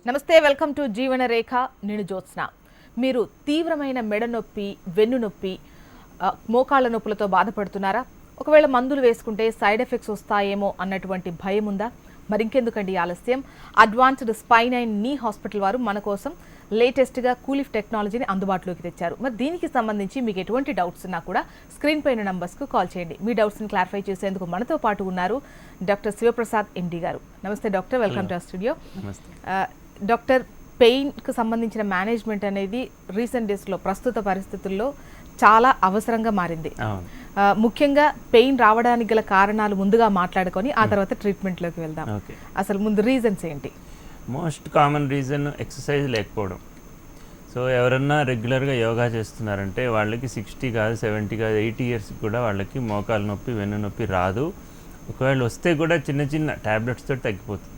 నమస్తే, welcome to జీవన రేఖ. నేను జ్యోత్స్న. మీరు తీవ్రమైన మెడ నొప్పి, వెన్ను నొప్పి, మోకాళ్ళ నొప్పులతో బాధపడుతున్నారా? ఒకవేళ మందులు వేసుకుంటే సైడ్ ఎఫెక్ట్స్ వస్తాయేమో అన్నటువంటి భయం ఉందా? మరింకెందుకండి ఆలస్యం? అడ్వాన్స్డ్ స్పైన్ అండ్ నీ హాస్పిటల్ వారు మన కోసం లేటెస్ట్గా కూలిఫ్ టెక్నాలజీని అందుబాటులోకి తెచ్చారు. మరి దీనికి సంబంధించి మీకు ఎటువంటి డౌట్స్ ఉన్నా కూడా స్క్రీన్ పైన నంబర్స్కు కాల్ చేయండి. మీ డౌట్స్ని క్లారిఫై చేసేందుకు మనతో పాటు ఉన్నారు డాక్టర్ శివప్రసాద్ ఎండి గారు. నమస్తే doctor, welcome to our studio. Doctor, పెయిన్కు సంబంధించిన మేనేజ్మెంట్ అనేది రీసెంట్ డేస్లో ప్రస్తుత పరిస్థితుల్లో చాలా అవసరంగా మారింది. ముఖ్యంగా పెయిన్ రావడానికి గల కారణాలు ముందుగా మాట్లాడుకొని ఆ తర్వాత ట్రీట్మెంట్లోకి వెళ్దాం. అసలు ముందు రీజన్స్ ఏంటి? మోస్ట్ కామన్ రీజన్ ఎక్సర్సైజ్ లేకపోవడం. సో ఎవరన్నా రెగ్యులర్గా యోగా చేస్తున్నారంటే వాళ్ళకి 60 కాదు, 70 కాదు, 80 ఇయర్స్ కూడా వాళ్ళకి మోకాలు నొప్పి, వెన్ను నొప్పి రాదు. ఒకవేళ వస్తే కూడా చిన్న చిన్న ట్యాబ్లెట్స్తో తగ్గిపోతుంది.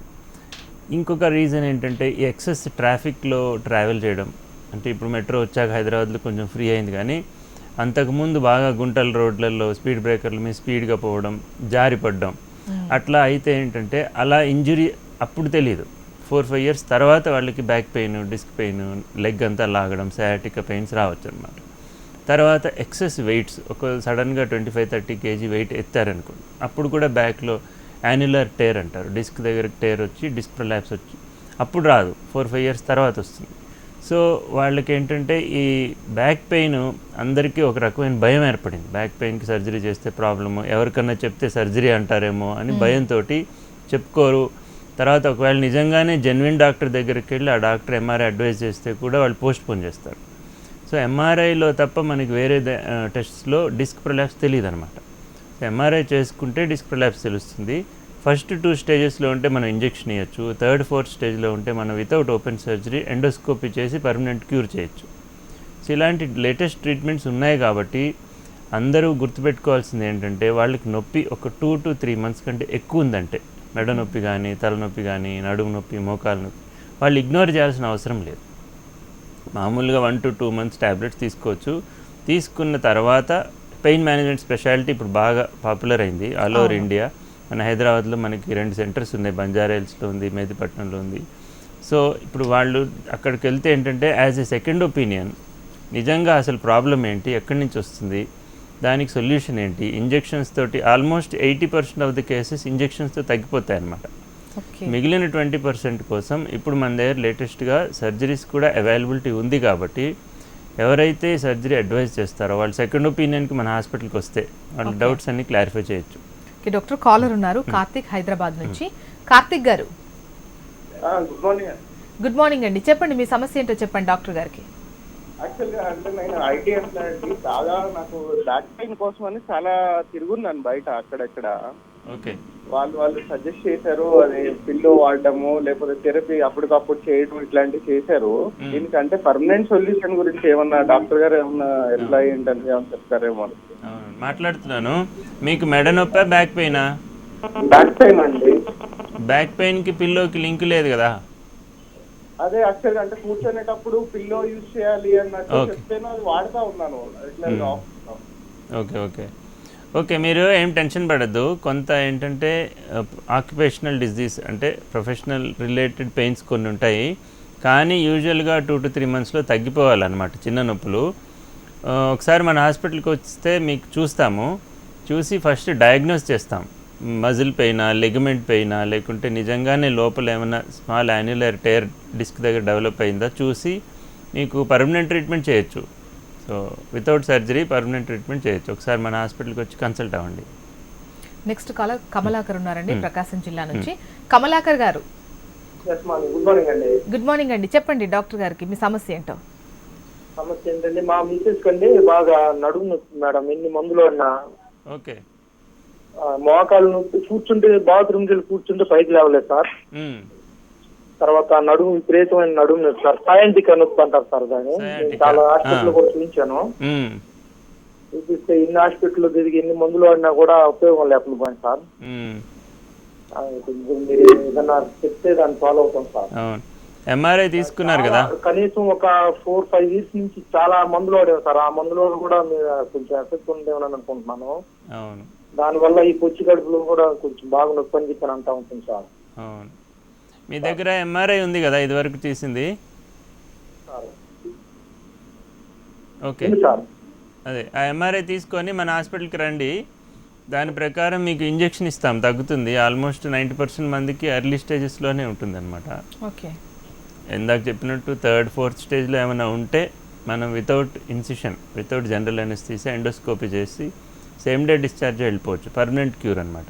ఇంకొక రీజన్ ఏంటంటే ఈ ఎక్సెస్ ట్రాఫిక్లో ట్రావెల్ చేయడం. అంటే ఇప్పుడు మెట్రో వచ్చాక హైదరాబాద్లో కొంచెం ఫ్రీ అయింది, కానీ అంతకుముందు బాగా గుంటల రోడ్లలో స్పీడ్ బ్రేకర్ల మీద స్పీడ్గా పోవడం, జారిపడడం, అట్లా అయితే ఏంటంటే అలా ఇంజురీ అప్పుడు తెలియదు. 4-5 ఇయర్స్ తర్వాత వాళ్ళకి back pain, disc pain, leg అంతా లాగడం, సయాటికా పెయిన్స్ రావచ్చు అనమాట. తర్వాత ఎక్సెస్ వెయిట్స్, ఒక సడన్గా 25-30 కేజీ వెయిట్ ఎత్తారనుకోండి, అప్పుడు కూడా బ్యాక్లో యాన్యులర్ టేర్ అంటారు, డిస్క్ దగ్గర టేర్ వచ్చి డిస్క్ ప్రొలాప్స్ వచ్చి అప్పుడు రాదు, 4-5 ఇయర్స్ తర్వాత వస్తుంది. సో వాళ్ళకి ఏంటంటే ఈ బ్యాక్ పెయిన్ అందరికీ ఒక రకమైన భయం ఏర్పడింది. బ్యాక్ పెయిన్కి సర్జరీ చేస్తే ప్రాబ్లము, ఎవరికన్నా చెప్తే సర్జరీ అంటారేమో అని భయంతో చెప్పుకోరు. తర్వాత ఒకవేళ నిజంగానే జెన్యున్ డాక్టర్ దగ్గరికి వెళ్ళి ఆ డాక్టర్ ఎంఆర్ఐ అడ్వైజ్ చేస్తే కూడా వాళ్ళు పోస్ట్పోన్ చేస్తారు. సో ఎంఆర్ఐలో తప్ప మనకి వేరే టెస్ట్స్లో డిస్క్ ప్రొలాప్స్ తెలియదు అనమాట. ఎంఆర్ఐ చేసుకుంటే డిస్క్ ప్రొలాప్స్ తెలుస్తుంది. ఫస్ట్ 2 స్టేజెస్లో ఉంటే మనం ఇంజెక్షన్ ఇవ్వచ్చు. 3rd, 4th స్టేజ్లో ఉంటే మనం వితౌట్ ఓపెన్ సర్జరీ ఎండోస్కోపీ చేసి పర్మనెంట్ క్యూర్ చేయొచ్చు. సో ఇలాంటి లేటెస్ట్ ట్రీట్మెంట్స్ ఉన్నాయి కాబట్టి అందరూ గుర్తుపెట్టుకోవాల్సింది ఏంటంటే వాళ్ళకి నొప్పి ఒక 2 to 3 months కంటే ఎక్కువ ఉందంటే, మెడ నొప్పి కానీ, తలనొప్పి కానీ, నడుము నొప్పి, మోకాలు నొప్పి, వాళ్ళు ఇగ్నోర్ చేయాల్సిన అవసరం లేదు. మామూలుగా 1 to 2 months ట్యాబ్లెట్స్ తీసుకోవచ్చు. తీసుకున్న తర్వాత పెయిన్ మేనేజ్మెంట్ స్పెషాలిటీ ఇప్పుడు బాగా పాపులర్ అయింది ఆల్ ఓవర్ ఇండియా. మన హైదరాబాద్లో మనకి 2 సెంటర్స్ ఉన్నాయి, బంజారాహిల్స్లో ఉంది, మెహదీపట్నంలో ఉంది. సో ఇప్పుడు వాళ్ళు అక్కడికి వెళ్తే ఏంటంటే యాజ్ ఏ సెకండ్ ఒపీనియన్ నిజంగా అసలు ప్రాబ్లం ఏంటి, ఎక్కడి నుంచి వస్తుంది, దానికి సొల్యూషన్ ఏంటి, ఇంజెక్షన్స్ తోటి ఆల్మోస్ట్ 80% ఆఫ్ ది కేసెస్ ఇంజెక్షన్స్తో తగ్గిపోతాయి అన్నమాట. మిగిలిన 20% కోసం ఇప్పుడు మన దగ్గర లేటెస్ట్గా సర్జరీస్ కూడా అవైలబిలిటీ ఉంది. కాబట్టి ఎవరైతే సర్జరీ అడ్వైజ్ చేస్తారో వాళ్ళు సెకండ్ ఒపీనియన్కి మన హాస్పిటల్కి వస్తే వాళ్ళ డౌట్స్ అన్ని క్లారిఫై చేయొచ్చు. డాక్టర్, కాలర్ ఉన్నారు, కార్తిక్ హైదరాబాద్ నుంచి. కార్తిక్ గారు, గుడ్ మార్నింగ్ అండి. చెప్పండి, మీ సమస్య ఏంటో చెప్పండి డాక్టర్ గారికి. యాక్చువల్గా అంటే నేను ఐటీ ఎంప్లాయీ, చాలా నాకు బ్యాక్ పెయిన్ కోసం అని చాలా తిరుగున్నాను బయట అక్కడెక్కడ. ఓకే, వాళ్ళు సజెస్ట్ చేశారు, అది పిల్లో వాడడము లేకపోతే థెరపీ అప్పటికప్పుడు చేయడం ఇట్లాంటివి చేశారు. దీనికంటే పర్మనెంట్ సొల్యూషన్ గురించి ఏమన్నా డాక్టర్ గారు ఏమన్నా ఎట్లా ఏంటంటే ఏమన్నా చెప్తారేమో. మాట్లాడుతున్నాను. మీకు మెడ నొప్పా, బ్యాక్ పెయినా? బ్యాక్ పెయిన్ అండి. బ్యాక్ పెయిన్కి పిల్లోకి లింక్ లేదు కదా? అదే యాక్చువల్గా అంటే కూర్చొనేటప్పుడు పిల్లో యూజ్ చేయాలి అన్నట్టు చెప్తేనే అది వాడుతూ ఉన్నాను. ఓకే ఓకే ఓకే, మీరు ఏం టెన్షన్ పడద్దు. కొంత ఏంటంటే ఆక్యుపేషనల్ డిజీజ్ అంటే ప్రొఫెషనల్ రిలేటెడ్ పెయిన్స్ కొన్ని ఉంటాయి, కానీ యూజువల్గా 2 to 3 monthsలో తగ్గిపోవాలన్నమాట చిన్న నొప్పులు. ఒకసారి మన హాస్పిటల్కి వస్తే మీకు చూస్తాము, చూసి ఫస్ట్ డయాగ్నోస్ చేస్తాం. మజిల్ పెయినా, లెగమెంట్ పెయినా, లేకుంటే నిజంగానే లోపల ఏమైనా స్మాల్ యాన్యులర్ టేర్ డిస్క్ దగ్గర డెవలప్ అయిందా చూసి మీకు పర్మనెంట్ ట్రీట్మెంట్ చేయొచ్చు. So without surgery permanent treatment చేయొచ్చు. ఒకసారి మన హాస్పిటల్కి వచ్చి కన్సల్ట్ అవ్వండి. నెక్స్ట్ కాలర్ కమలాకర్ ఉన్నారండి, ప్రకాశం జిల్లా నుంచి. కమలాకర్ గారు, గుడ్ మార్నింగ్ అండి. చెప్పండి డాక్టర్ గారికి మీ సమస్య ఏంటో. సమస్య ఏంటంటే మా మిసెస్ కండి బాగా నడుము నొప్పి మేడం, ఎన్ని మందులు అన్నా. ఓకే, మోకాలు నొప్పి, కూర్చుంటే బాత్రూమ్కి వెళ్ళి కూర్చుంటే పైకి లేవలేదు సార్. తర్వాత నడుము విపరీతమైన నడుము నొప్పి సార్, సయాంటికా నొప్పి అంటారు సార్. దాన్ని చాలా హాస్పిటల్ కూడా చూపించాను. చూపిస్తే ఇన్ని హాస్పిటల్ తిరిగి ఎన్ని మందులు ఆడినా కూడా ఉపయోగం లేకుండా పోయింది సార్. మీరు ఏదన్నా చెప్తే దాన్ని ఫాలో అవుతాం సార్. ఎంఆర్ఐ తీసుకున్నారు కదా? కనీసం ఒక 4-5 years నుంచి చాలా మందులు వాడాము సార్. ఆ మందులో కూడా కొంచెం ఎఫెక్ట్ ఉందేమని అనుకుంటున్నాను. దానివల్ల ఈ పొచ్చి కడుపులో కూడా కొంచెం బాగా నొప్పి అని చెప్పి అంటా ఉంటుంది సార్. మీ దగ్గర ఎంఆర్ఐ ఉంది కదా ఇదివరకు తీసింది? ఓకే, సార్ అదే ఆ ఎంఆర్ఐ తీసుకొని మన హాస్పిటల్కి రండి. దాని ప్రకారం మీకు ఇంజెక్షన్ ఇస్తాం, తగ్గుతుంది. ఆల్మోస్ట్ 90% మందికి ఎర్లీ స్టేజెస్లోనే ఉంటుంది అనమాట. ఓకే, ఇందాక చెప్పినట్టు 3rd, 4th స్టేజ్లో ఏమైనా ఉంటే మనం without incision, without general anaesthesia endoscopy చేసి సేమ్ డే డిశ్చార్జ్ వెళ్ళిపోవచ్చు. పర్మనెంట్ క్యూర్ అనమాట.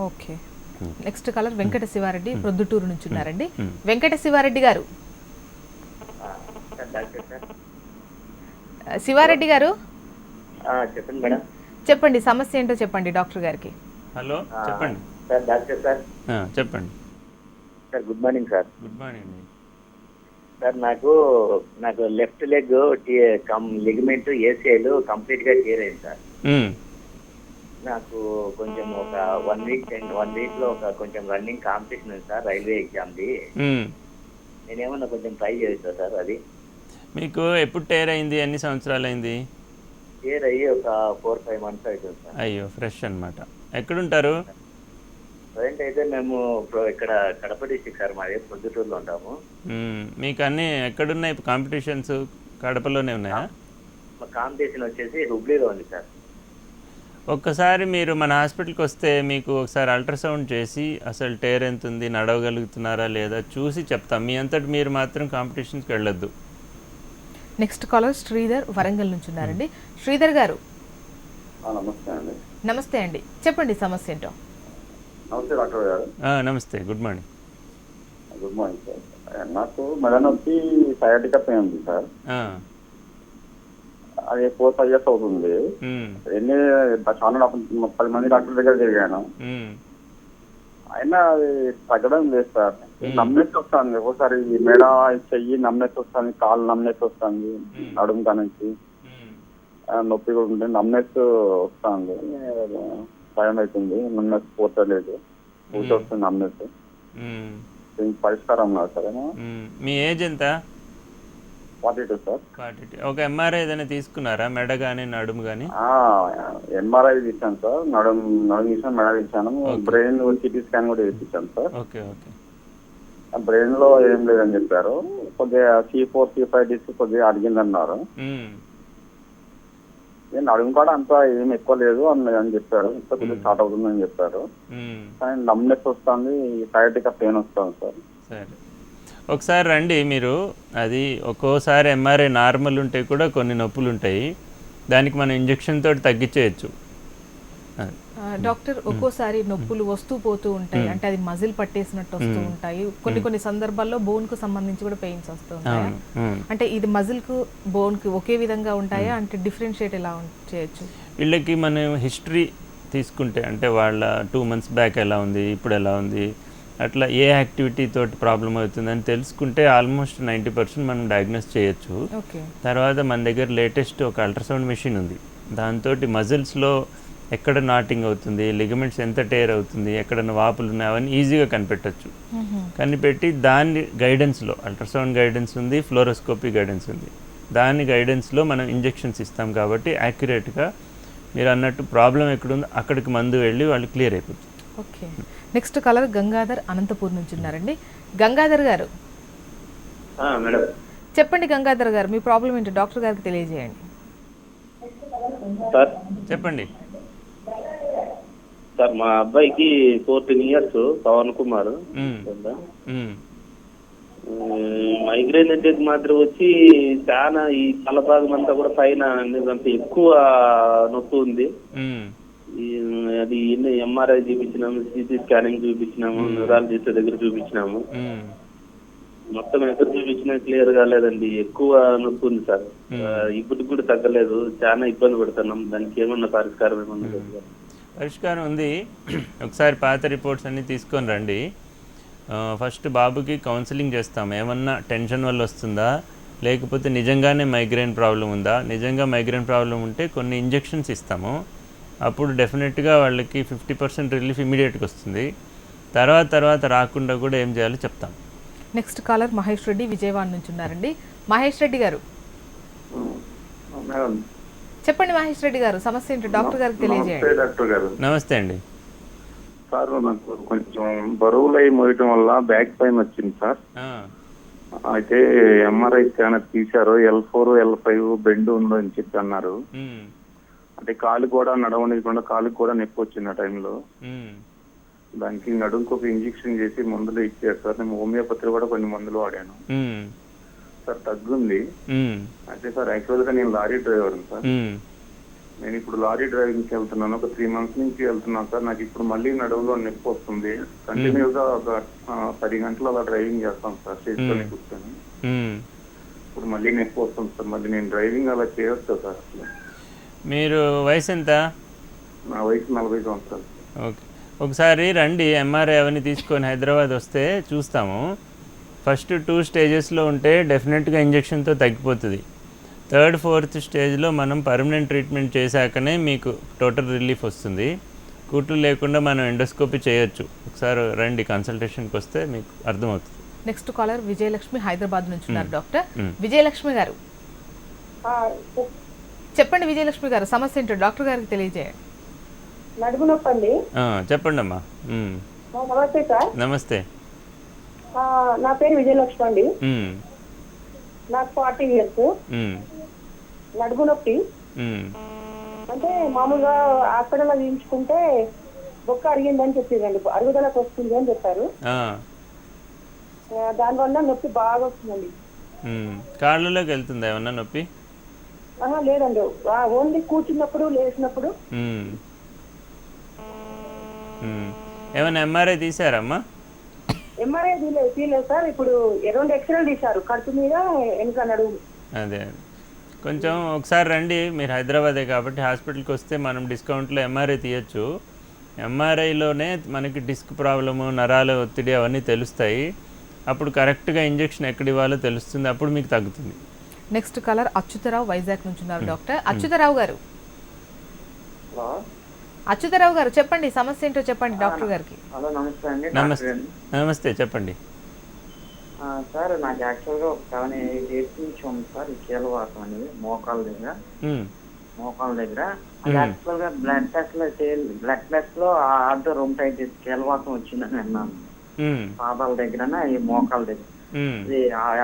Okay. Next caller Venkata Siva Reddy Proddatur నుంచి ఉన్నారండి. వెంకట శివారెడ్డి గారు, శివారెడ్డి గారు చెప్పండి మేడం. చెప్పండి సమస్య ఏంటో చెప్పండి డాక్టర్ గారికి. హలో, చెప్పండి సార్ డాక్టర్ సార్. చెప్పండి sir good morning sir. Good morning అండి. సార్ నాకు లెఫ్ట్ లెగ్ లిగమెంట్ ఏసీఐలు కంప్లీట్ గా క్లియర్ అయింది సార్. నాకు కొంచెం ఒక 1 వీక్ లో ఒక కొంచెం రన్నింగ్ కాంపిటీషన్ ఉంది సార్, రైల్వే ఎగ్జామ్ది. నేనేమన్నా కొంచెం ట్రై చేస్తా సార్. అది మీకు ఎప్పుడు టైర్ అయింది? ఎన్ని సంవత్సరాలు అయింది? క్లియర్ అయ్యి ఒక 4-5 months అవుతుంది సార్. అయ్యో, ఫ్రెష్ అనమాట. ఎక్కడుంటారు? ప్రజెంట్ అయితే మేము ఇక్కడ కడప డిస్ట్రిక్ట్ సార్, మాది పొద్దుటూరులో ఉంటాము. మీకు అన్నీ ఎక్కడున్నాయి కాంపిటీషన్స్? కడపలోనే ఉన్నాయా? మా కాంపిటీషన్ వచ్చేసి హుబ్లీలో ఉంది సార్. ఒక్కసారి మీరు మన హాస్పిటల్కి వస్తే మీకు ఒకసారి అల్ట్రాసౌండ్ చేసి అసలు టైర్ ఎంత ఉంది, నడవగలుగుతున్నారా లేదా చూసి చెప్తాం. మీ అంతటి మీరు మాత్రం కాంపిటీషన్స్కి వెళ్ళొద్దు. నెక్స్ట్ కాలర్ శ్రీధర్ వరంగల్ నుంచి ఉన్నారండి. శ్రీధర్ గారు నమస్తే అండి. నమస్తే అండి, చెప్పండి సమస్య ఏంటో. నమస్తే డాక్టర్ గారు. నమస్తే, good morning. Good morning sir. నాకు మెడ నొప్పి సయాటికా పెయిన్ ఉంది సార్. అది 4-5 years అవుతుంది. చాలా 10 మంది డాక్టర్ దగ్గర తిరిగాను, అయినా అది తగ్గడం లేదు సార్. నమ్నెస్ వస్తుంది, ఒకసారి మెడ చెయ్యి నమ్నెస్ వస్తుంది, కాలు నమ్నెస్ వస్తుంది, నడుము కానించి నొప్పి కూడా ఉంటుంది, నమ్నెస్ వస్తుంది. భయం అవుతుంది, నమ్నెస్ పోతలేదు, వస్తుంది నమ్నెస్. దీనికి పరిష్కారం లేదు సార్. మీ ఏజ్ ఎంత? 42 సార్. 42. ఒక ఎంఆర్ఐ ఏదైనా తీసుకున్నారా? మెడ కానీ నడుము కానీ? ఎంఆర్ఐ తీసాను సార్, నడుము తీసాను, మెడ తీసాను, బ్రెయిన్ సిటీ స్కాన్ కూడా చేయించాను సార్. Okay okay. బ్రెయిన్ లో ఏం లేదని చెప్పారు. కొద్దిగా C4, C5 డిస్క్ కొద్దిగా అడిగిందన్నారు. నడుము కూడా అంతా ఏం ఎక్కువ లేదు అని చెప్పారు, ఇంకా కొద్దిగా స్టార్ట్ అవుతుందని చెప్పారు. కానీ నమ్నెస్ వస్తుంది, సయాటికా పెయిన్ వస్తుంది సార్. సరే, ఒకసారి రండి మీరు. అది ఒక్కోసారి ఎంఆర్ఐ నార్మల్ ఉంటే కూడా కొన్ని నొప్పులు ఉంటాయి, దానికి మనం ఇంజెక్షన్ తోటి తగ్గించేయచ్చు. డాక్టర్, ఒక్కోసారి నొప్పులు వస్తూ పోతూ ఉంటాయి, అంటే అది మజిల్ పట్టేసినట్టు వస్తూ ఉంటాయి. కొన్ని సందర్భాల్లో బోన్ కు సంబంధించి కూడా పెయిన్స్ వస్తూ ఉంటాయి. అంటే ఇది మజిల్ కు బోన్ కి ఒకే విధంగా ఉంటాయా? అంటే డిఫరెన్షియేట్ ఎలా చేయొచ్చు? వీళ్ళకి మనం హిస్టరీ తీసుకుంటే, అంటే వాళ్ళ 2 months బ్యాక్ ఎలా ఉంది, ఇప్పుడు ఎలా ఉంది, అట్లా ఏ యాక్టివిటీ తోటి ప్రాబ్లం అవుతుందని తెలుసుకుంటే ఆల్మోస్ట్ 90% మనం డయాగ్నోస్ చేయొచ్చు. తర్వాత మన దగ్గర లేటెస్ట్ ఒక అల్ట్రాసౌండ్ మెషిన్ ఉంది, దాంతో మజిల్స్లో ఎక్కడ నాటింగ్ అవుతుంది, లిగమెంట్స్ ఎంత టేర్ అవుతుంది, ఎక్కడన్నా వాపులు ఉన్నాయి, అవన్నీ ఈజీగా కనిపెట్టచ్చు. కనిపెట్టి దాని గైడెన్స్లో అల్ట్రాసౌండ్ గైడెన్స్ ఉంది, ఫ్లోరోస్కోపీ గైడెన్స్ ఉంది, దాని గైడెన్స్లో మనం ఇంజెక్షన్స్ ఇస్తాం. కాబట్టి యాక్యురేట్గా మీరు అన్నట్టు ప్రాబ్లం ఎక్కడుందో అక్కడికి మందు వెళ్ళి వాళ్ళు క్లియర్ అయిపోతుంది. Okay. Next colour Gangadhar Anantapur నుంచి ఉన్నారండి. గంగాధర్ గారు మేడం, చెప్పండి. గంగాధర్ గారు, మీ ప్రాబ్లం ఏంటో డాక్టర్ గారికి తెలియజేయండి. సార్ చెప్పండి సార్. మా అబ్బాయికి 14 years, Pavan Kumar. Migraine headache మాత్రం వచ్చి చాలా ఈ తల భాగం అంతా కూడా పైన ఎక్కువ నొప్పి ఉంది. అది ఎంఆర్ఐ చూపించినాము, సిటీ స్కానింగ్ చూపించినాము, న్యూరాలజిస్ట్ దగ్గర చూపించినాము. మొత్తం ఎక్కడ చూపించినా క్లియర్ కాలేదండి, ఎక్కువ నొప్పి ఉంది సార్. ఇప్పటికి కూడా తగ్గలేదు, చాలా ఇబ్బంది పడుతున్నాం. దానికి ఏమన్నా పరిష్కారం ఏమన్నా? పరిష్కారం ఉంది. ఒకసారి పాత రిపోర్ట్స్ అన్నీ తీసుకొని రండి. ఫస్ట్ బాబుకి కౌన్సిలింగ్ చేస్తాం. ఏమన్నా టెన్షన్ వల్ల వస్తుందా, లేకపోతే నిజంగానే మైగ్రేన్ ప్రాబ్లం ఉందా? నిజంగా మైగ్రేన్ ప్రాబ్లం ఉంటే కొన్ని ఇంజెక్షన్స్ ఇస్తాము. అప్పుడు డెఫినెట్గా వాళ్ళకి 50% రిలీఫ్ ఇమీడియట్గా వస్తుంది. తర్వాత రాకుండా కూడా ఏం చేయాలో చెప్తాం. నెక్స్ట్ కాలర్ మహేష్ రెడ్డి విజయవాడ నుంచి ఉన్నారండి. మహేష్ రెడ్డి గారు చెప్పండి. మహేష్ రెడ్డి గారు, సమస్య ఏంటో డాక్టర్ గారికి తెలియజేయండి. నమస్తే అండి. సార్ నాకు కొంచెం బరువులై మోయటం వల్ల బ్యాక్ పెయిన్ వచ్చింది సార్. అయితే ఎంఆర్ఐ స్కానర్ తీశారు, L4 L5 బెండ్ ఉందని చెప్పి అన్నారు. అంటే కాలు కూడా నడవనికుండా కాలుకి కూడా నొప్పి వచ్చింది ఆ టైంలో. దానికి నడుముకు ఒక ఇంజెక్షన్ చేసి మందులు ఇచ్చారు సార్. నేను హోమియోపతి కూడా కొన్ని మందులు వాడాను సార్, తగ్గుంది. అయితే సార్ యాక్చువల్ గా నేను లారీ డ్రైవర్ సార్. నేను ఇప్పుడు లారీ డ్రైవింగ్ కి వెళ్తున్నాను, ఒక 3 months నుంచి వెళ్తున్నాను సార్. నాకు ఇప్పుడు మళ్ళీ నడుములో నొప్పి వస్తుంది. కంటిన్యూగా ఒక 10 గంటలు అలా డ్రైవింగ్ చేస్తాను సార్, చేసుకొని కూర్చొని. ఇప్పుడు మళ్ళీ నొప్పి వస్తుంది సార్. మళ్ళీ నేను డ్రైవింగ్ అలా చేయొచ్చు సార్ అసలు? మీరు వయసు ఎంత? నా వయసు 40 సంవత్సరాలు. ఓకే, ఒకసారి రండి, ఎంఆర్ఐ అవన్నీ తీసుకొని హైదరాబాద్ వస్తే చూస్తాము. ఫస్ట్ 2 స్టేజెస్లో ఉంటే డెఫినెట్గా ఇంజెక్షన్తో తగ్గిపోతుంది. 3rd 4th స్టేజ్లో మనం పర్మనెంట్ ట్రీట్మెంట్ చేశాకనే మీకు టోటల్ రిలీఫ్ వస్తుంది. కుట్లు లేకుండా మనం ఎండోస్కోపీ చేయొచ్చు. ఒకసారి రండి, కన్సల్టేషన్కి వస్తే మీకు అర్థమవుతుంది. నెక్స్ట్ కాలర్ విజయలక్ష్మి హైదరాబాద్ నుంచి ఉన్నారు. డాక్టర్ విజయలక్ష్మి గారు చెప్పండి. విజయలక్ష్మి గారు సమస్య ఏంటో డాక్టర్ గారికి తెలియజేయండి. నడుము నొప్పండి. చెప్పండి అమ్మా. నమస్తే సార్. నమస్తే. నా పేరు విజయలక్ష్మి అండి. నాకు 40 years. నడుము నొప్పి అంటే మామూలుగా హాస్పిటల్లో చూయించుకుంటే బొక్క అరిగిందని చెప్పారండి, అరుగుదలకు వస్తుంది అని చెప్పారు. దానివల్ల నొప్పి బాగా వస్తుందండి. కాళ్ళలోకి వెళ్తుందా ఏమన్నా నొప్పి? లేదండి, ఓన్లీ కూర్చున్నప్పుడు లేచినప్పుడు. ఏమైనా ఎంఆర్ఐ తీసారమ్మా? ఎంఆర్ఐ తీయలేదు సార్. ఇప్పుడు 2 ఎక్స్రేలు తీశారు, కడుపు మీద వెనుక నడుము. అదే కొంచెం ఒకసారి రండి, మీరు హైదరాబాదే కాబట్టి హాస్పిటల్కి వస్తే మనం డిస్కౌంట్లో ఎంఆర్ఐ తీయచ్చు. ఎంఆర్ఐలోనే మనకి డిస్క్ ప్రాబ్లము, నరాల ఒత్తిడి అవన్నీ తెలుస్తాయి. అప్పుడు కరెక్ట్గా ఇంజెక్షన్ ఎక్కడ ఇవ్వాలో తెలుస్తుంది, అప్పుడు మీకు తగ్గుతుంది. నెక్స్ట్ కాలర్ అచ్యుతరావు వైజాగ్ నుంచి ఉన్నారు. డాక్టర్ అచ్యుతరావు గారు. అచ్యుతరావు గారు చెప్పండి, సమస్య ఏంటో చెప్పండి డాక్టర్ గారికి. హలో, నమస్తే అండి. నమస్తే, చెప్పండి సార్. నాకు యాక్చువల్గా ఒక 7-8 years నుంచి ఉంది సార్ ఈ కీలవాతం అనేది మోకాల దగ్గర. అది యాక్చువల్గా బ్లడ్ టెస్ట్ లో ఆర్థో రొమటైటిస్ కీలవాతం వచ్చిందని విన్నాను. పాదాల దగ్గర, ఈ మోకాల దగ్గర.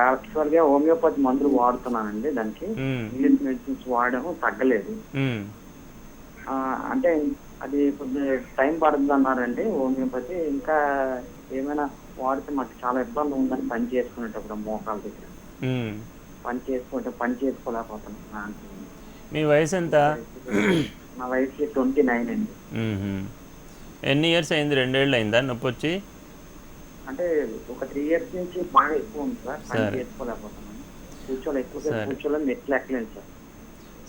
యాక్చువల్ గా హోమియోపతి మందులు వాడుతున్నానండి, దానికి ఇంగ్లీష్ మెడిసిన్స్ వాడాము, తగ్గలేదు. అంటే అది కొద్దిగా టైం పడుతుంది అన్నారండి హోమియోపతి. ఇంకా ఏమైనా వాడితే మాకు చాలా ఇబ్బంది ఉందని పని చేసుకునేటప్పుడు మోకాల దగ్గర పని చేసుకోలేకపోతున్నాను. మీ వయసు ఎంత? నా వయసు 29 అండి. ఎన్ని ఇయర్స్ అయింది? 2 ఏళ్ళు అయిందా నొప్పి వచ్చి? అంటే ఒక 3 years నుంచి బాగా ఎక్కువ ఉంది సార్, పని చేసుకోలేకపోతున్నాను. కూర్చోలేదు, నెట్లు ఎక్కలేదు సార్.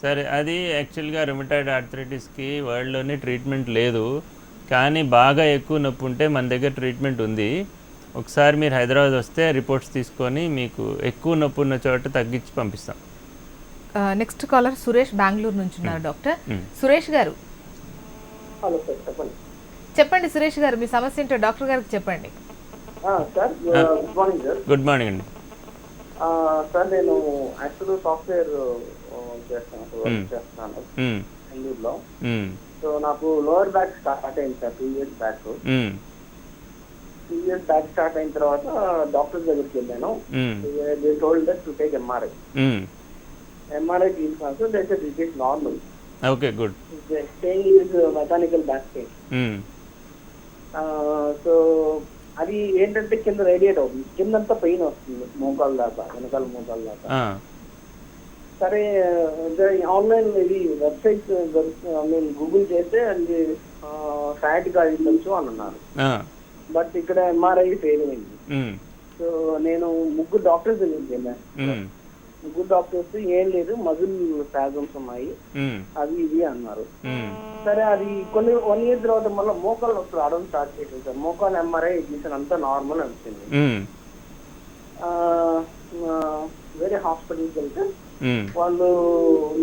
సరే, అది యాక్చువల్గా రుమటాయిడ్ ఆర్థరైటిస్కి వరల్డ్లోనే ట్రీట్మెంట్ లేదు, కానీ బాగా ఎక్కువ నొప్పి ఉంటే మన దగ్గర ట్రీట్మెంట్ ఉంది. ఒకసారి మీరు హైదరాబాద్ వస్తే రిపోర్ట్స్ తీసుకొని మీకు ఎక్కువ నొప్పి ఉన్న చోట తగ్గించి పంపిస్తాం. నెక్స్ట్ కాలర్ సురేష్ బెంగళూరు నుంచి ఉన్నారు. డాక్టర్ సురేష్ గారు చెప్పండి. సురేష్ గారు మీ సమస్య ఏంటో డాక్టర్ గారికి చెప్పండి. గుడ్ మార్నింగ్ అండి. సార్ నేను యాక్చువల్ సాఫ్ట్వేర్ చేస్తున్నాను బెంగళూరులో. సో నాకు లోవర్ బ్యాక్ స్టార్ట్ అయింది sir 2 years back. 2 years back start అయిన తర్వాత డాక్టర్ దగ్గరికి వెళ్ళాను. They told us to take MRI. MRI తీసుకున్నాను sir. They said it is normal. Okay, good. Saying it is mechanical back pain. So అది ఏంటంటే కింద radiate అవుతుంది, కిందంతా పెయిన్ వస్తుంది మోకాలు దాకా, వెనకాల మోకాలు దాకా. సరే ఆన్లైన్ ఇది వెబ్సైట్ గూగుల్ చేస్తే అది ఫ్యాట్ గా అయ్యిండొచ్చు అని అన్నారు. బట్ ఇక్కడ ఎంఆర్ఐ ఫెయిల్ అయింది. సో నేను 3 డాక్టర్స్ దగ్గరికి వెళ్ళాను. 3 డాక్టర్స్ ఏం లేదు, మజిల్ స్పాజమ్స్ ఉన్నాయి, అది ఇది అన్నారు. సరే అది 1 year తర్వాత మళ్ళీ మోకాలు నొప్పి రావడం స్టార్ట్ చేసింది సార్. మోకాలు ఎంఆర్ఐ తీసిన అంతా నార్మల్ అనిపించింది. వేరే హాస్పిటల్కి వెళ్తే వాళ్ళు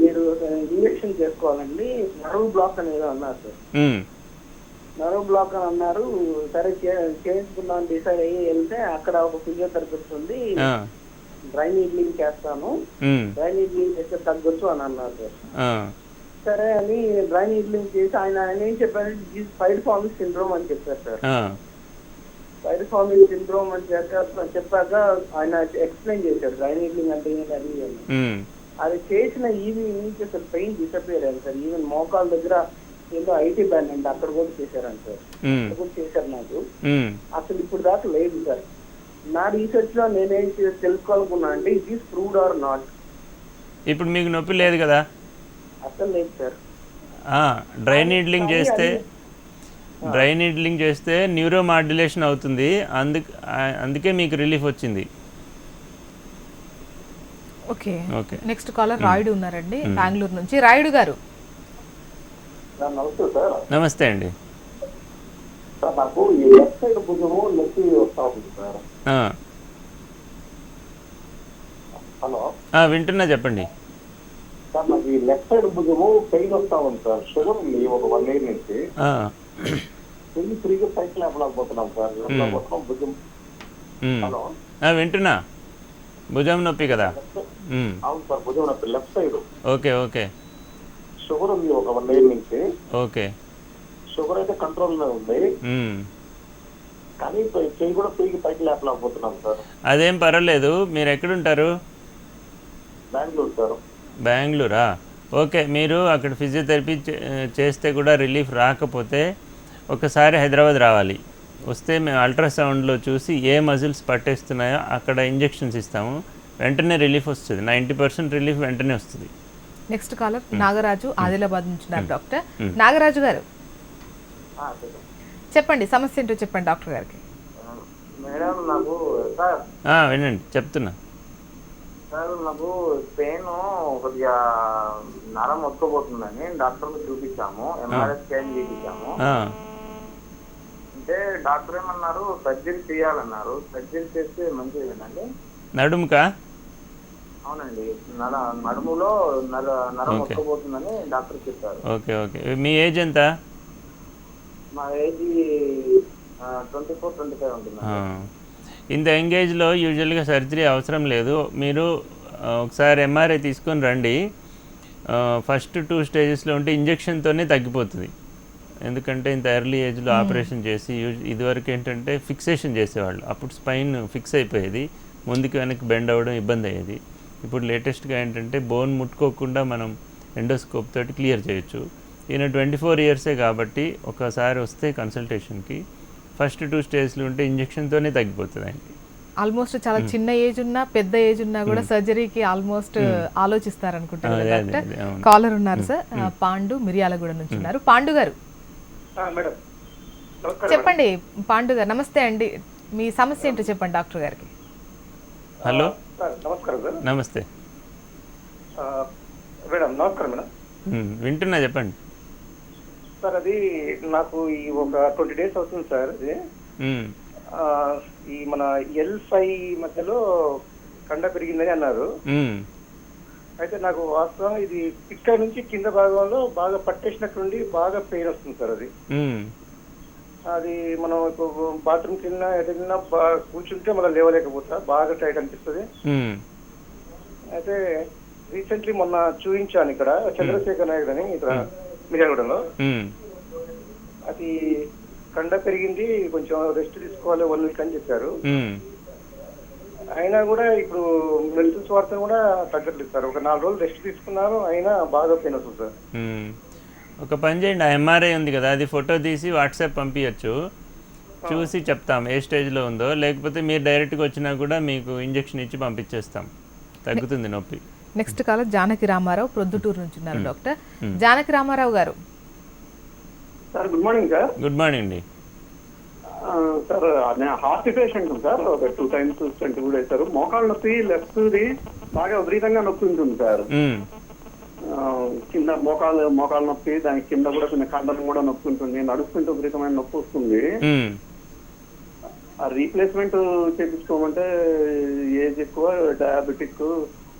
మీరు ఇంజెక్షన్ చేసుకోవాలండి, నర్వ్ బ్లాక్ అనేది అన్నారు సార్. నర్వ్ బ్లాక్ అని అన్నారు. సరే చేయించుకుందాం డిసైడ్ అయ్యి వెళ్తే అక్కడ ఒక ఫిజియోథెరపిస్ట్ ఉంది, డ్రై నీడ్లింగ్ చేస్తాను, డ్రై నీడ్లింగ్ చేస్తే తగ్గొచ్చు అని అన్నారు సార్. సరే అని డ్రై నీడ్లింగ్ చేసి ఆయన ఏం చెప్పారు, పైరిఫార్మిక్ సిండ్రోమ్ అని చెప్పారు సార్. పైరిఫార్మిక్ సిండ్రోమ్ అని చెప్పాక ఆయన ఎక్స్ప్లెయిన్ చేశారు డ్రై నీడ్లింగ్ అంటే ఏంటి అది అని. అది చేసిన ఈవినింగ్ అసలు పెయిన్ డిసపియర్ అయ్యారు సార్. ఈవెన్ మోకాల దగ్గర ఏదో ఐటీ బ్యాన్ అంటే అక్కడ కూడా చేశారంట సార్. అక్కడ కూడా చేశారు నాకు. అసలు ఇప్పుడు దాకా లేదు సార్. నా రీసెర్చ్ లో నేనేం తెలుసుకోవాలనుకున్నా అంటే it is proved or not. ఇప్పుడు మీకు నొప్పి లేదు కదా? అసలు లేదు సార్. డ్రై నీడ్లింగ్ చేస్తే న్యూరో మాడ్యులేషన్ అవుతుంది, అందుకే మీకు రిలీఫ్ వచ్చింది. ఓకే, నెక్స్ట్ కాలర్ రాయుడు ఉన్నారండి బెంగళూరు నుంచి. రాయుడు గారు నమస్తే సార్. నమస్తే అండి. సార్ నాకు ఈ లెఫ్ట్ సైడ్ భుజము నొప్పి వస్తా ఉంది సార్. హలో, వింటున్నా, చెప్పండి. సార్ నాకు ఈ లెఫ్ట్ సైడ్ భుజము పెయిన్ వస్తా ఉంది సార్. షుగర్ ఉంది ఒక 1 year నుంచి. పెయిన్ ఫ్రీగా సైకిల్ లేకపోతున్నాం సార్. భుజం. హలో, వింటున్నా. భుజం నొప్పి కదా? అవును సార్, భుజం నొప్పి లెఫ్ట్ సైడ్. ఓకే. షుగర్ ఉంది ఒక 1 year నుంచి. ఓకే. షుగర్ అయితే కంట్రోల్ లో ఉంది, కానీ చెయ్యి కూడా ఫ్రీగా సైకిల్ లేకపోతున్నాం సార్. అదేం పర్వాలేదు. మీరు ఎక్కడుంటారు? బెంగళూరు సార్. బెంగళూరా? ఓకే. మీరు అక్కడ ఫిజియోథెరపీ చేస్తే కూడా రిలీఫ్ రాకపోతే ఒకసారి హైదరాబాద్ రావాలి. వస్తే మేము అల్ట్రాసౌండ్లో చూసి ఏ మజిల్స్ పట్టేస్తున్నాయో అక్కడ ఇంజెక్షన్స్ ఇస్తాము. వెంటనే రిలీఫ్ వస్తుంది. 90% రిలీఫ్ వెంటనే వస్తుంది. నెక్స్ట్ కాలర్ నాగరాజు ఆదిలాబాద్ నుంచి ఉన్నారు. డాక్టర్ నాగరాజు గారు చెప్పండి, సమస్య ఏంటో చెప్పండి డాక్టర్ గారికి. మేడం నాకు సార్ వినండి, చెప్తున్నా. సార్ నాకు పెయిన్ కొద్దిగా నరం మొత్తుకుపోతుందని డాక్టర్కి చూపించాము, ఎంఆర్ఐ స్కాన్ చేయించాము. అంటే డాక్టర్ ఏమన్నారు, సర్జరీ చేయాలన్నారు. సర్జరీ చేస్తే మంచిదేనండి? నడుముకా? అవునండి, నడుములో నరం మొత్తుకుపోతుందని డాక్టర్ చెప్పారు. ఓకే. మీ ఏజ్ ఎంత? మా ఏజ్ 24-25 ఉంటుంది. ఇంత యంగేజ్లో యూజువల్గా సర్జరీ అవసరం లేదు. మీరు ఒకసారి ఎంఆర్ఐ తీసుకొని రండి. ఫస్ట్ 2 స్టేజెస్లో ఉంటే ఇంజెక్షన్తోనే తగ్గిపోతుంది. ఎందుకంటే ఇంత ఎర్లీ ఏజ్లో ఆపరేషన్ చేసి ఇదివరకు ఏంటంటే ఫిక్సేషన్ చేసేవాళ్ళు. అప్పుడు స్పైన్ ఫిక్స్ అయిపోయేది, ముందుకు వెనక్కి బెండ్ అవ్వడం ఇబ్బంది అయ్యేది. ఇప్పుడు లేటెస్ట్గా ఏంటంటే బోన్ ముట్టుకోకుండా మనం ఎండోస్కోప్ తోటి క్లియర్ చేయొచ్చు. ఈయన 24 years కాబట్టి ఒకసారి వస్తే కన్సల్టేషన్కి ఫస్ట్ 2 స్టేజ్లు ఉంటే ఇంజెక్షన్తోనే తగ్గిపోతుంది ఆయనకి. ఆల్మోస్ట్ చాలా చిన్న ఏజ్ ఉన్నా పెద్ద ఏజ్ ఉన్నా కూడా సర్జరీకి ఆల్మోస్ట్ ఆలోచిస్తారనుకుంటారు. డాక్టర్ కాలర్ ఉన్నారు సార్, పాండు మిర్యాలగూడ నుంచి ఉన్నారు. పాండు గారు చెప్పండి. పాండు గారు నమస్తే అండి, మీ సమస్య ఏంటో చెప్పండి డాక్టర్ గారికి. హలో, నమస్కారం సార్. నమస్తే మేడం. నమస్కారం మేడం. వింటున్నా, చెప్పండి సార్. అది నాకు ఈ ఒక 20 days అవుతుంది సార్. అది ఈ మన L5 మధ్యలో కండ పెరిగిందని అన్నారు. అయితే నాకు వాస్తవం ఇది ఇక్కడ నుంచి కింద భాగంలో బాగా పట్టేసినట్టుండి బాగా పెయిన్ వస్తుంది సార్. అది మనం ఇప్పుడు బాత్రూమ్కి వెళ్ళినా ఎదగినా కూర్చుంటే మనం లేవలేకపోతా, బాగా టైట్ అనిపిస్తుంది. అయితే రీసెంట్లీ మొన్న చూపించాను ఇక్కడ చంద్రశేఖర్ నాయుడు అని ఇక్కడ మిర్యాలగూడలో. అది కండ పెరిగింది, కొంచెం రెస్ట్ తీసుకోవాలి 1 week అని చెప్పారు. అయినా కూడా ఇప్పుడు మెడిసిన్స్ వాడితే కూడా తగ్గట్లేదు సార్. ఒక 4 రోజులు రెస్ట్ తీసుకున్నాను, అయినా బాగా పెయిన్ వస్తుంది సార్. ఒక పని చేయండి, ఆ ఎంఆర్ఐ ఉంది కదా, అది ఫోటో తీసి వాట్సాప్ పంపించచ్చు. చూసి చెప్తాం ఏ స్టేజ్లో ఉందో. లేకపోతే మీరు డైరెక్ట్గా వచ్చినా కూడా మీకు ఇంజెక్షన్ ఇచ్చి పంపించేస్తాం, తగ్గుతుంది నొప్పి. నెక్స్ట్ కాలర్ జానకి రామారావు ప్రొద్దుటూరు నుంచి ఉన్నారు. డాక్టర్ జానకి రామారావు గారు sir. Good morning sir. Good morning అండి. సార్ నేను హార్ట్ పేషెంట్ సార్. ఒక 2 times స్టంట్ కూడా వేశారు. మోకాళ్ళ నొప్పి లెఫ్ట్ది బాగా విపరీతంగా నొప్పి ఉంటుంది సార్. కింద మోకాళ్ళ నొప్పి, దానికి కింద కూడా కొంచెం కండలం కూడా నొప్పి ఉంటుంది. నడుస్తుంటే విపరీతమైన నొప్పి వస్తుంది. ఆ రీప్లేస్మెంట్ చేయించుకోమంటే ఏజ్ ఎక్కువ, డయాబెటిక్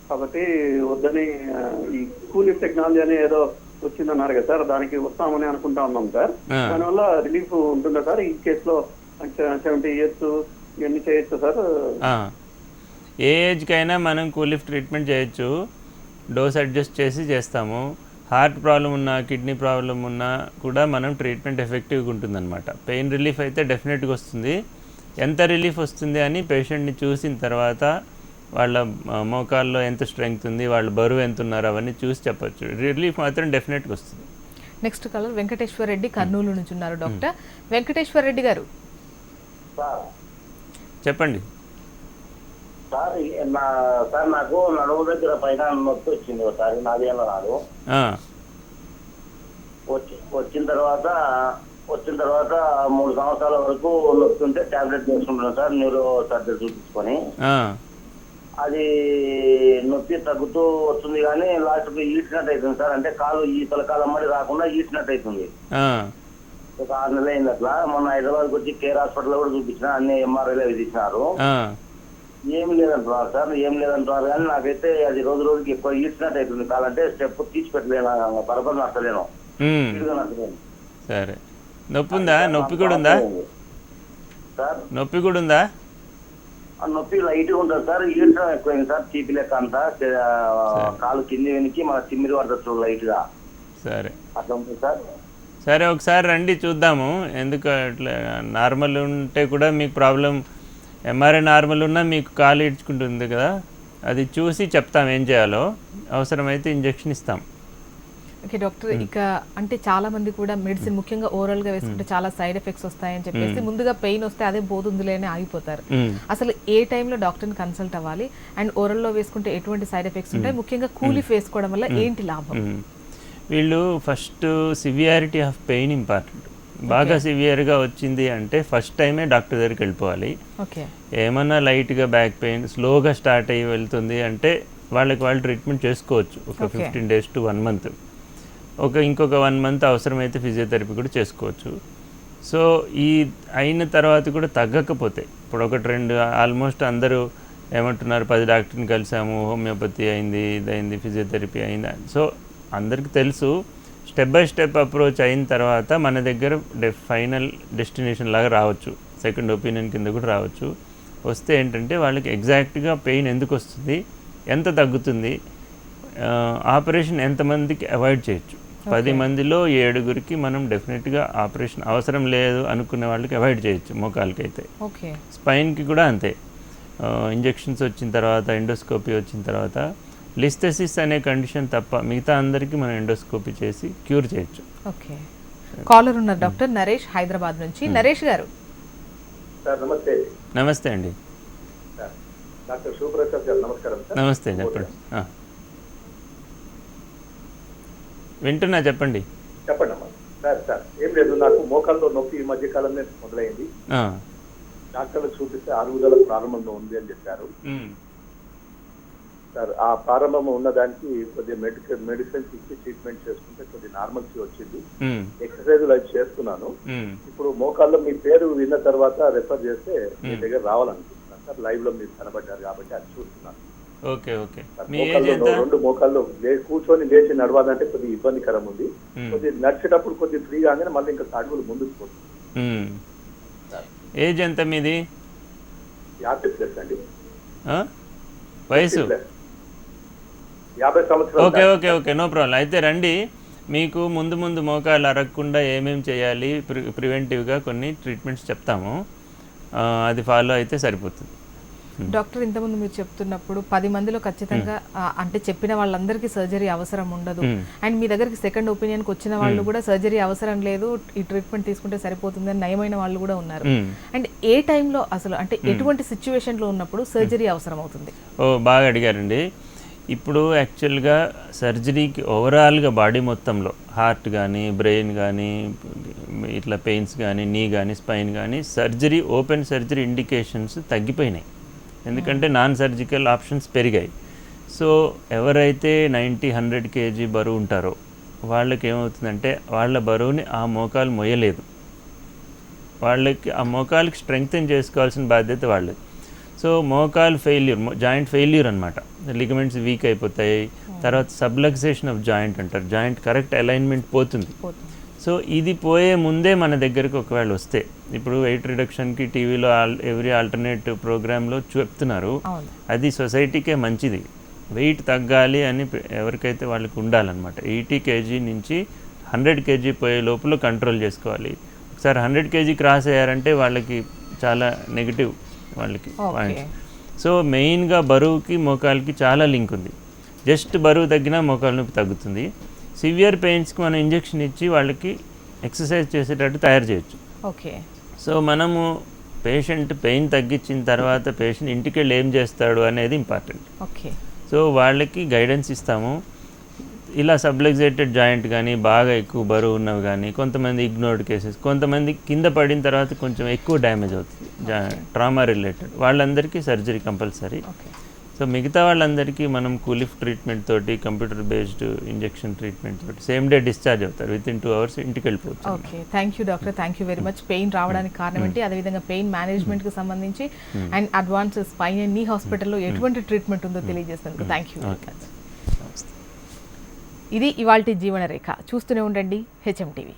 కాబట్టి వద్దని ఈ కూలింగ్ టెక్నాలజీ అని ఏదో వచ్చిందన్నారు కదా సార్, దానికి వస్తామని అనుకుంటా ఉన్నాం సార్. దానివల్ల రిలీఫ్ ఉంటుందా సార్ ఈ కేసులో? 70 years ఇవన్నీ చేయొచ్చు సార్? ఏ ఏజ్కైనా మనం కూలిఫ్ ట్రీట్మెంట్ చేయొచ్చు, డోస్ అడ్జస్ట్ చేసి చేస్తాము. హార్ట్ ప్రాబ్లం ఉన్నా కిడ్నీ ప్రాబ్లం ఉన్నా కూడా మనం ట్రీట్మెంట్ ఎఫెక్టివ్గా ఉంటుందన్నమాట. పెయిన్ రిలీఫ్ అయితే డెఫినెట్గా వస్తుంది. ఎంత రిలీఫ్ వస్తుంది అని పేషెంట్ని చూసిన తర్వాత వాళ్ళ మోకాల్లో ఎంత స్ట్రెంగ్త్ ఉంది, వాళ్ళ బరువు ఎంత ఉన్నారు అవన్నీ చూసి చెప్పచ్చు. రిలీఫ్ మాత్రం డెఫినెట్గా వస్తుంది. నెక్స్ట్ కాలర్ వెంకటేశ్వర రెడ్డి కర్నూలు నుంచి ఉన్నారు. డాక్టర్ వెంకటేశ్వర రెడ్డి గారు చెప్పండి. సార్ నాకు నడుము దగ్గర పైన నొప్పి వచ్చింది ఒకసారి, నాదేళ్ళ నాడు వచ్చిన తర్వాత 3 సంవత్సరాల వరకు నొప్పి ఉంటే టాబ్లెట్ తీసుకుంటున్నాను సార్, న్యూరో సర్జరీ చూపించుకొని. అది నొప్పి తగ్గుతూ వస్తుంది కానీ లాస్ట్కి ఈడ్చినట్టు అవుతుంది సార్. అంటే కాలు ఈ తలకాలం మడి రాకుండా ఈడ్చినట్టు అవుతుంది. ఒక 6 నెలలు అయింది అట్లా. మొన్న హైదరాబాద్కి వచ్చి కేర్ హాస్పిటల్ కూడా చూపించిన, అన్ని ఎంఆర్ఐలో విధించినారు. ఏమి లేదంటున్నారు సార్, ఏం లేదంటున్నారు కానీ నాకైతే అది రోజు రోజుకి ఎక్కువ ఈడ్చినట్టు అవుతుంది. కాలంటే స్టెప్ తీసి పెట్టలేను, బరబర్ నచ్చలేను. సరే, నొప్పి ఉందా? నొప్పి కూడా ఉందా సార్? నొప్పి కూడా ఉందా? నొప్పి లైట్గా ఉంటుంది సార్, ఈడ్చడం ఎక్కువైంది సార్. చీపి లెక్క అంతా కాలు కింది వెనక్కి మన తిమ్మిరి పడుతుంది లైట్ గా. సరే అట్లా ఉంటుంది సార్. సరే, ఒకసారి రండి చూద్దాము. ఎందుకు అట్లా నార్మల్ ఉంటే కూడా మీకు ప్రాబ్లం, ఎంఆర్ఐ నార్మల్ ఉన్నా మీకు కాలు ఈడ్చుకుంటుంది కదా, అది చూసి చెప్తాం ఏం చేయాలో. అవసరమైతే ఇంజెక్షన్ ఇస్తాం. ఓకే డాక్టర్, ఇక అంటే చాలా మంది కూడా మెడిసిన్ ముఖ్యంగా ఓరల్ గా వేసుకుంటే చాలా సైడ్ ఎఫెక్ట్స్ వస్తాయని చెప్పేసి ముందుగా పెయిన్ వస్తే అదే పోతుందిలే అని ఆగిపోతారు. అసలు ఏ టైంలో డాక్టర్ని కన్సల్ట్ అవ్వాలి, అండ్ ఓరల్ లో వేసుకుంటే ఎటువంటి సైడ్ ఎఫెక్ట్స్ ఉంటాయి, ముఖ్యంగా కూలిఫ్ వేసుకోవడం వల్ల ఏంటి లాభం? వీళ్ళు first severity of pain important. బాగా సివియర్గా వచ్చింది అంటే ఫస్ట్ టైమే డాక్టర్ దగ్గరికి వెళ్ళిపోవాలి. ఏమన్నా లైట్గా బ్యాక్ పెయిన్ స్లోగా స్టార్ట్ అయ్యి వెళ్తుంది అంటే వాళ్ళు ట్రీట్మెంట్ చేసుకోవచ్చు. ఒక 15 days to 1 month. ఇంకొక 1 month అవసరమైతే ఫిజియోథెరపీ కూడా చేసుకోవచ్చు. సో ఈ అయిన తర్వాత కూడా తగ్గకపోతే, ఇప్పుడు 1-2 ఆల్మోస్ట్ అందరూ ఏమంటున్నారు, 10 డాక్టర్ని కలిసాము, హోమియోపతి అయింది, ఇదైంది, ఫిజియోథెరపీ అయింది. సో అందరికీ తెలుసు, స్టెప్ బై స్టెప్ అప్రోచ్ అయిన తర్వాత మన దగ్గర ఫైనల్ డెస్టినేషన్ లాగా రావచ్చు, సెకండ్ ఒపీనియన్ కింద కూడా రావచ్చు. వస్తే ఏంటంటే వాళ్ళకి ఎగ్జాక్ట్గా పెయిన్ ఎందుకు వస్తుంది, ఎంత తగ్గుతుంది, ఆపరేషన్ ఎంతమందికి అవాయిడ్ చేయొచ్చు. 10 మందిలో 7గురికి మనం డెఫినెట్గా ఆపరేషన్ అవసరం లేదు అనుకునే వాళ్ళకి అవాయిడ్ చేయొచ్చు. మోకాలకైతే, స్పైన్కి కూడా అంతే. ఇంజెక్షన్స్ వచ్చిన తర్వాత, ఎండోస్కోపీ వచ్చిన తర్వాత, లిస్థెసిస్ అనే కండిషన్ తప్ప మిగతా అందరికీ మనం ఎండోస్కోపీ చేసి క్యూర్ చేయొచ్చు. ఓకే, కాలర్ ఉన్నారు డాక్టర్ నరేష్ హైదరాబాద్ నుంచి. నరేష్ గారు నమస్తే. నమస్తే అండి. డాక్టర్ శివప్రసాద్ గారు నమస్కారం. నమస్తే, చెప్పండి. వింటున్నా, చెప్పండి. చెప్పండి అమ్మా. సార్ ఏం లేదు, నాకు మోకాల్లో నొప్పి ఈ మధ్య కాలంలో మొదలైంది. డాక్టర్లకు చూపిస్తే అరుగుదల ప్రారంభంలో ఉంది అని చెప్పారు సార్. ఆ ప్రారంభం ఉన్న దానికి కొద్దిగా మెడిసిన్స్ ఇచ్చి ట్రీట్మెంట్ చేసుకుంటే కొద్దిగా నార్మల్సీ వచ్చింది. ఎక్సర్సైజ్ అది చేస్తున్నాను. ఇప్పుడు మోకాల్లో మీ పేరు విన్న తర్వాత రెఫర్ చేస్తే మీ దగ్గర రావాలనుకుంటున్నాను సార్. లైవ్ లో మీరు కనబడ్డారు కాబట్టి అది చూస్తున్నాను. Okay okay. 2 మోకాళ్ళు కూర్చొని లేచి నడవాలంటే కొద్దిగా ఇబ్బందికరం ఉంది. కొద్దిగా నడిచేటప్పుడు కొద్దిగా ఫ్రీగా గానే మళ్ళీ ఇంకా అడుగులు ముందుకు పోతుంది. ఏజ్ ఎంత మీది? 50+ అండి. వయసు 50 సంవత్సరాలు. Okay okay okay, no problem. అయితే రండి, మీకు ముందు మోకాళ్ళు అరగకుండా ఏమేమి చేయాలి ప్రివెంటివ్గా కొన్ని ట్రీట్మెంట్స్ చెప్తాము, అది ఫాలో అయితే సరిపోతుంది. డాక్టర్, ఇంతకుముందు మీరు చెప్తున్నప్పుడు 10 మందిలో ఖచ్చితంగా అంటే చెప్పిన వాళ్ళందరికీ సర్జరీ అవసరం ఉండదు, అండ్ మీ దగ్గరికి సెకండ్ ఒపీనియన్కి వచ్చిన వాళ్ళు కూడా సర్జరీ అవసరం లేదు, ఈ ట్రీట్మెంట్ తీసుకుంటే సరిపోతుంది అని నయమైన వాళ్ళు కూడా ఉన్నారు. అండ్ ఏ టైంలో అసలు అంటే ఎటువంటి సిచ్యువేషన్లో ఉన్నప్పుడు సర్జరీ అవసరం అవుతుంది? బాగా అడిగారండి. ఇప్పుడు యాక్చువల్గా సర్జరీకి ఓవరాల్గా బాడీ మొత్తంలో హార్ట్ కానీ, బ్రెయిన్ కానీ, ఇట్లా పెయిన్స్ కానీ, నీ కానీ, స్పైన్ కానీ సర్జరీ, ఓపెన్ సర్జరీ ఇండికేషన్స్ తగ్గిపోయినాయి. ఎందుకంటే నాన్ సర్జికల్ ఆప్షన్స్ పెరిగాయి. సో ఎవరైతే 90-100 kg బరువు ఉంటారో వాళ్ళకి ఏమవుతుందంటే వాళ్ళ బరువుని ఆ మోకాలు మొయ్యలేదు, వాళ్ళకి ఆ మోకాలకి స్ట్రెంగ్తెన్ చేసుకోవాల్సిన బాధ్యత వాళ్ళది. సో మోకాలు ఫెయిల్యూర్, జాయింట్ ఫెయిల్యూర్ అనమాట. లిగమెంట్స్ వీక్ అయిపోతాయి. తర్వాత సబ్లక్సేషన్ ఆఫ్ జాయింట్ అంటారు, జాయింట్ కరెక్ట్ అలైన్మెంట్ పోతుంది. సో ఇది పోయే ముందే మన దగ్గరకు ఒకవేళ వస్తే, ఇప్పుడు వెయిట్ రిడక్షన్కి టీవీలో ఎవ్రీ ఆల్టర్నేట్ ప్రోగ్రాంలో చెప్తున్నారు, అది సొసైటీకే మంచిది. వెయిట్ తగ్గాలి అని ఎవరికైతే వాళ్ళకి ఉండాలన్నమాట. 80 kg నుంచి 100 kg పోయే లోపల కంట్రోల్ చేసుకోవాలి. ఒకసారి 100 kg క్రాస్ అయ్యారంటే వాళ్ళకి చాలా నెగిటివ్ వాళ్ళకి పాయింట్స్. సో మెయిన్గా బరువుకి మోకాలకి చాలా లింక్ ఉంది. జస్ట్ బరువు తగ్గినా మోకాలు నొప్పి తగ్గుతుంది. సివియర్ పెయిన్స్కి మనం ఇంజెక్షన్ ఇచ్చి వాళ్ళకి ఎక్సర్సైజ్ చేసేటట్టు తయారు చేయొచ్చు. ఓకే. సో మనము పేషెంట్ పెయిన్ తగ్గించిన తర్వాత పేషెంట్ ఇంటికి వెళ్ళి ఏం చేస్తాడు అనేది ఇంపార్టెంట్. ఓకే. సో వాళ్ళకి గైడెన్స్ ఇస్తాము. ఇలా సబ్లెక్సేటెడ్ జాయింట్ కానీ బాగా ఎక్కువ బరువు ఉన్నవి కానీ, కొంతమంది ఇగ్నోర్డ్ కేసెస్, కొంతమంది కింద పడిన తర్వాత కొంచెం ఎక్కువ డ్యామేజ్ అవుతుంది ట్రామా రిలేటెడ్, వాళ్ళందరికీ సర్జరీ కంపల్సరీ. సో మిగతా వాళ్ళందరికీ మనం కూలిఫ్ ట్రీట్మెంట్ తోటి, కంప్యూటర్ బేస్డ్ ఇంజెక్షన్ ట్రీట్మెంట్ తోటి సేమ్ డే డిశ్చార్జ్ అవుతారు. విత్ ఇన్ 2 hours ఇంటికి వెళ్ళిపోవచ్చు. Okay, thank you doctor, thank you very much. Pain రావడానికి కారణం ఏంటి, అదేవిధంగా పెయిన్ మేనేజ్మెంట్కి సంబంధించి అండ్ అడ్వాన్స్ స్పైన్ అండ్ నీ హాస్పిటల్లో ఎటువంటి ట్రీట్మెంట్ ఉందో తెలియజేసినందుకు థ్యాంక్ యూ వెరీ మచ్. ఇది ఇవాల్టి జీవన రేఖ. చూస్తూనే ఉండండి HM TV.